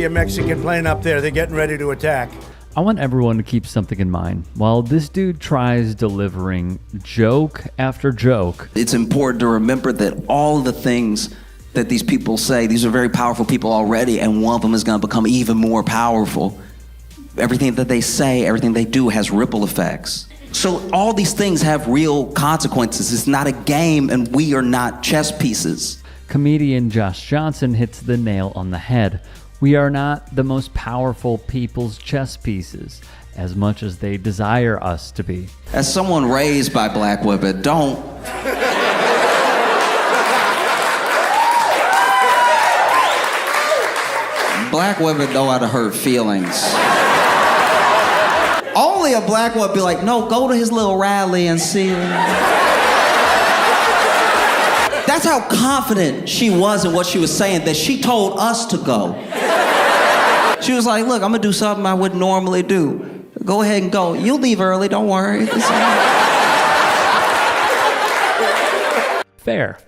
see a Mexican plane up there. They're getting ready to attack. I want everyone to keep something in mind. While this dude tries delivering joke after joke, it's important to remember that all the things that these people say, these are very powerful people already, and one of them is going to become even more powerful. Everything that they say, everything they do has ripple effects. So all these things have real consequences. It's not a game, and we are not chess pieces. Comedian Josh Johnson hits the nail on the head. We are not the most powerful people's chess pieces, as much as they desire us to be. As someone raised by black women, don't. Black women know how to hurt feelings. Only a black woman would be like, no, go to his little rally and see him. That's how confident she was in what she was saying, that she told us to go. She was like, look, I'm gonna do something I wouldn't normally do. Go ahead and go. You'll leave early, don't worry. Fair.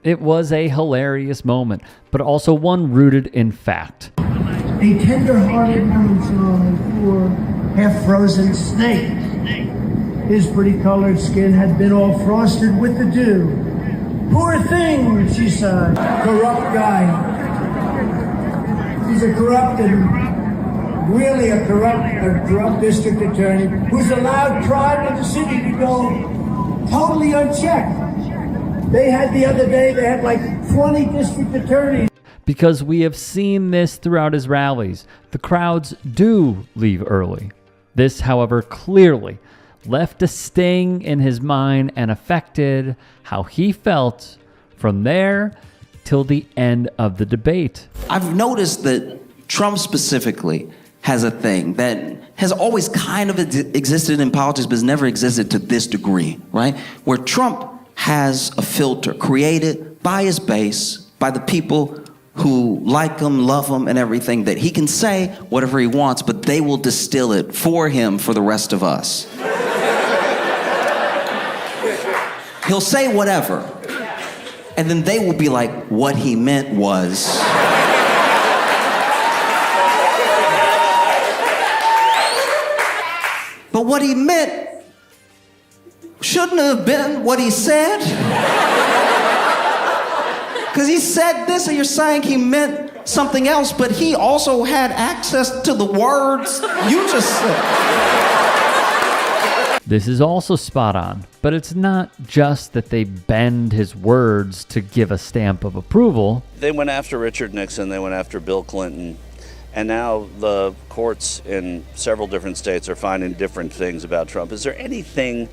It was a hilarious moment, but also one rooted in fact. A tender-hearted woman's song for half-frozen snake. His pretty-colored skin had been all frosted with the dew. Poor thing, she sighed. Corrupt guy. He's a corrupt and really a corrupt district attorney who's allowed crime in the city to go totally unchecked. They had the other day, they had like 20 district attorneys. Because we have seen this throughout his rallies. The crowds do leave early. This, however, clearly left a sting in his mind and affected how he felt from there till the end of the debate. I've noticed that Trump specifically has a thing that has always kind of existed in politics, but has never existed to this degree, right? Where Trump has a filter created by his base, by the people who like him, love him, and everything, that he can say whatever he wants, but they will distill it for him for the rest of us. He'll say whatever, and then they will be like, what he meant was... But what he meant shouldn't have been what he said. Because he said this, and you're saying he meant something else, but he also had access to the words you just said. This is also spot on, but it's not just that they bend his words to give a stamp of approval. They went after Richard Nixon, they went after Bill Clinton, and now the courts in several different states are finding different things about Trump. Is there anything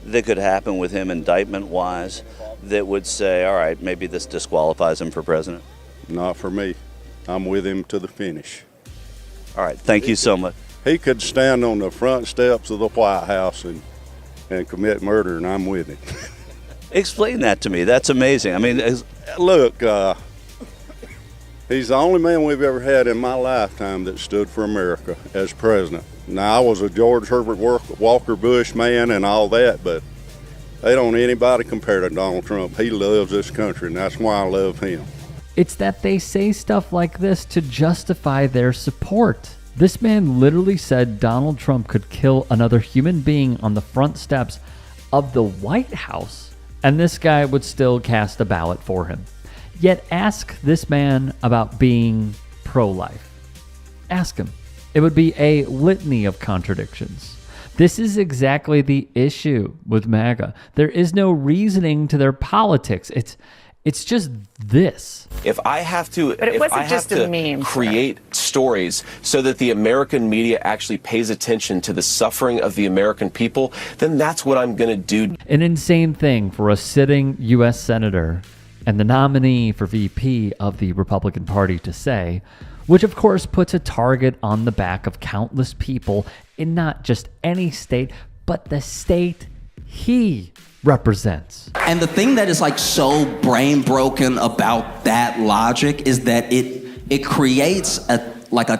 that could happen with him indictment-wise that would say, all right, maybe this disqualifies him for president? Not for me. I'm with him to the finish. All right, thank you so much. He could stand on the front steps of the White House and commit murder, and I'm with him. Explain that to me. That's amazing. I mean, look, he's the only man we've ever had in my lifetime that stood for America as president. Now, I was a George Herbert Walker Bush man and all that, but they don't anybody compare to Donald Trump. He loves this country, and that's why I love him. It's that they say stuff like this to justify their support. This man literally said Donald Trump could kill another human being on the front steps of the White House, and this guy would still cast a ballot for him. Yet ask this man about being pro-life. Ask him. It would be a litany of contradictions. This is exactly the issue with MAGA. There is no reasoning to their politics. It's just this. If I have to, but it wasn't just a meme, create stories so that the American media actually pays attention to the suffering of the American people, then that's what I'm going to do. An insane thing for a sitting U.S. senator and the nominee for VP of the Republican Party to say, which of course puts a target on the back of countless people in not just any state, but the state he represents. And the thing that is like so brain broken about that logic is that it creates a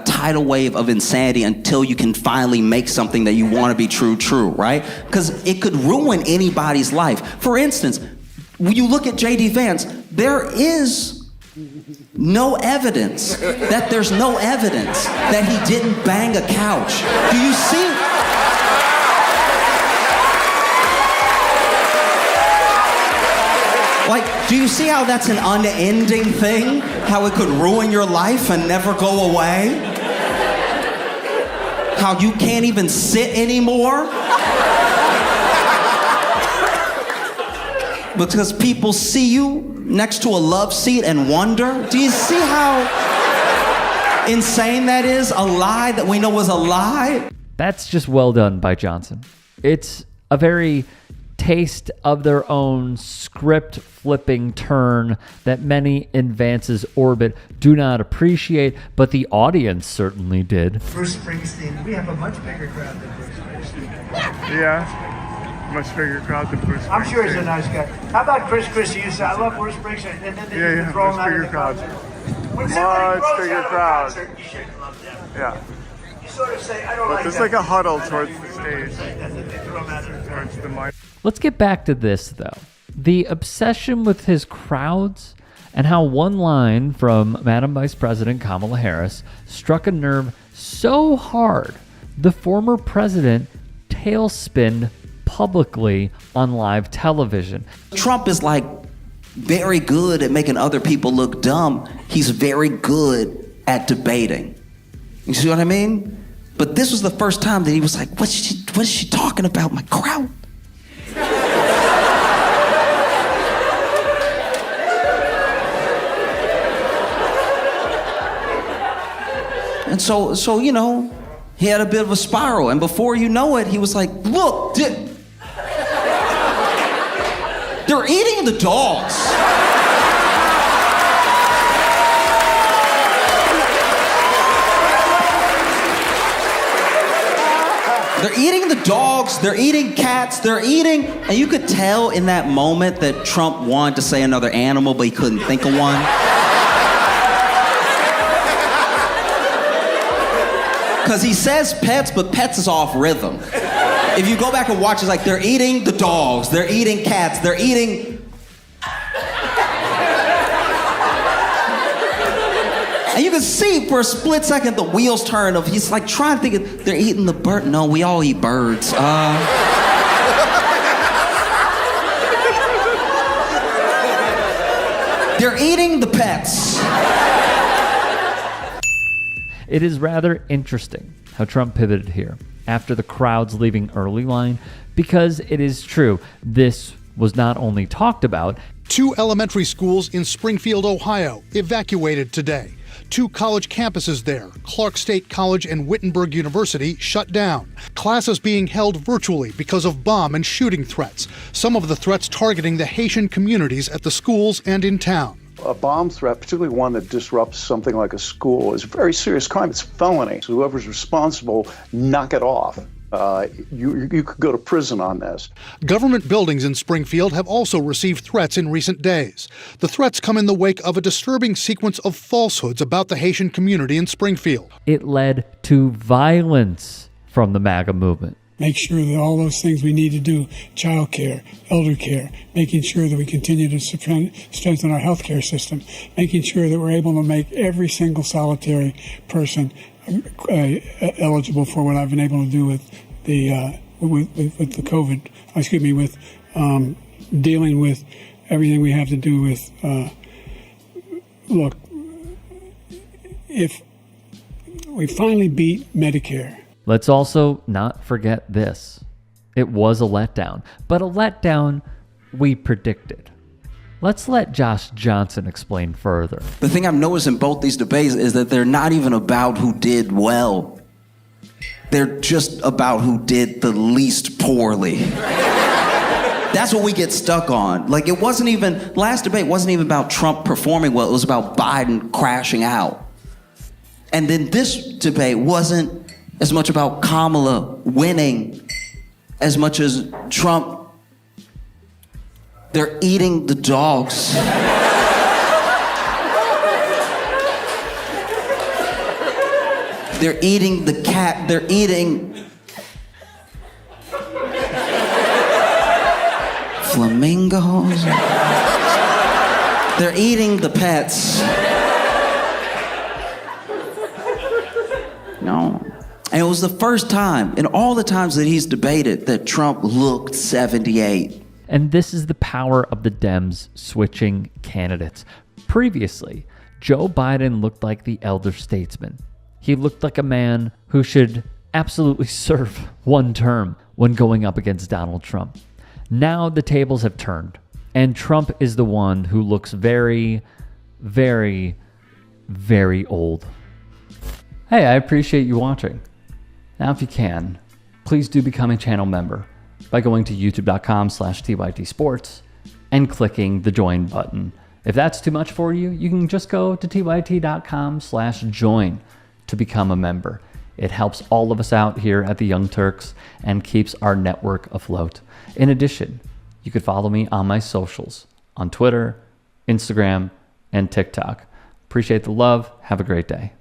tidal wave of insanity until you can finally make something that you want to be true, right? Because it could ruin anybody's life. For instance, when you look at J.D. Vance, there is No evidence that there's no evidence that he didn't bang a couch. Do you see? Like, do you see how that's an unending thing? How it could ruin your life and never go away? How you can't even sit anymore? Because people see you next to a love seat and wonder? Do you see how insane that is? A lie that we know is a lie? That's just well done by Johnson. It's a very taste of their own script flipping turn that many in Vance's orbit do not appreciate, but the audience certainly did. Bruce Springsteen, we have a much bigger crowd than Bruce Springsteen. Yeah, much bigger crowd than Bruce Springsteen. I'm sure he's a nice guy. How about Chris Christie? You say, I love Bruce Springsteen, and then they throw him out of the concert. When somebody throws out of a concert, you shouldn't love them. Yeah. You sort of say, I don't like that. There's like a huddle towards the stage. They throw him out of the Towards the mic. Let's get back to this, though. The obsession with his crowds and how one line from Madam Vice President Kamala Harris struck a nerve so hard, the former president tailspinned publicly on live television. Trump is like very good at making other people look dumb. He's very good at debating. You see what I mean? But this was the first time that he was like, what is she talking about? My crowd. And so, you know, he had a bit of a spiral. And before you know it, he was like, look, they're eating the dogs. They're eating the dogs, they're eating cats, they're eating, and you could tell in that moment that Trump wanted to say another animal, but he couldn't think of one. Because he says pets, but pets is off rhythm. If you go back and watch, it's like they're eating the dogs, they're eating cats, they're eating... And you can see for a split second the wheels turn of, he's like trying to think of, they're eating the bird. No, we all eat birds. They're eating the pets. It is rather interesting how Trump pivoted here after the crowd's leaving early line, because it is true, this was not only talked about. 2 elementary schools in Springfield, Ohio, evacuated today. 2 college campuses there, Clark State College and Wittenberg University, shut down. Classes being held virtually because of bomb and shooting threats, some of the threats targeting the Haitian communities at the schools and in town. A bomb threat, particularly one that disrupts something like a school, is a very serious crime. It's felony. So whoever's responsible, knock it off. You could go to prison on this. Government buildings in Springfield have also received threats in recent days. The threats come in the wake of a disturbing sequence of falsehoods about the Haitian community in Springfield. It led to violence from the MAGA movement. Make sure that all those things we need to do, child care, elder care, making sure that we continue to strengthen our healthcare system, making sure that we're able to make every single solitary person eligible for what I've been able to do with the with dealing with everything we have to do with. Look, if we finally beat Medicare. Let's also not forget this. It was a letdown, but a letdown we predicted. Let's let Josh Johnson explain further. The thing I've noticed in both these debates is that they're not even about who did well. They're just about who did the least poorly. That's what we get stuck on. Like, it wasn't even, last debate wasn't even about Trump performing well, it was about Biden crashing out. And then this debate wasn't as much about Kamala winning as much as Trump. They're eating the dogs. They're eating the cat. They're eating flamingos. They're eating the pets. No. And it was the first time in all the times that he's debated that Trump looked 78. And this is the power of the Dems switching candidates. Previously, Joe Biden looked like the elder statesman. He looked like a man who should absolutely serve one term when going up against Donald Trump. Now the tables have turned, and Trump is the one who looks very, very, very old. Hey, I appreciate you watching. Now, if you can, please do become a channel member by going to youtube.com/TYTsports and clicking the join button. If that's too much for you, you can just go to tyt.com/join to become a member. It helps all of us out here at the Young Turks and keeps our network afloat. In addition, you could follow me on my socials on Twitter, Instagram, and TikTok. Appreciate the love. Have a great day.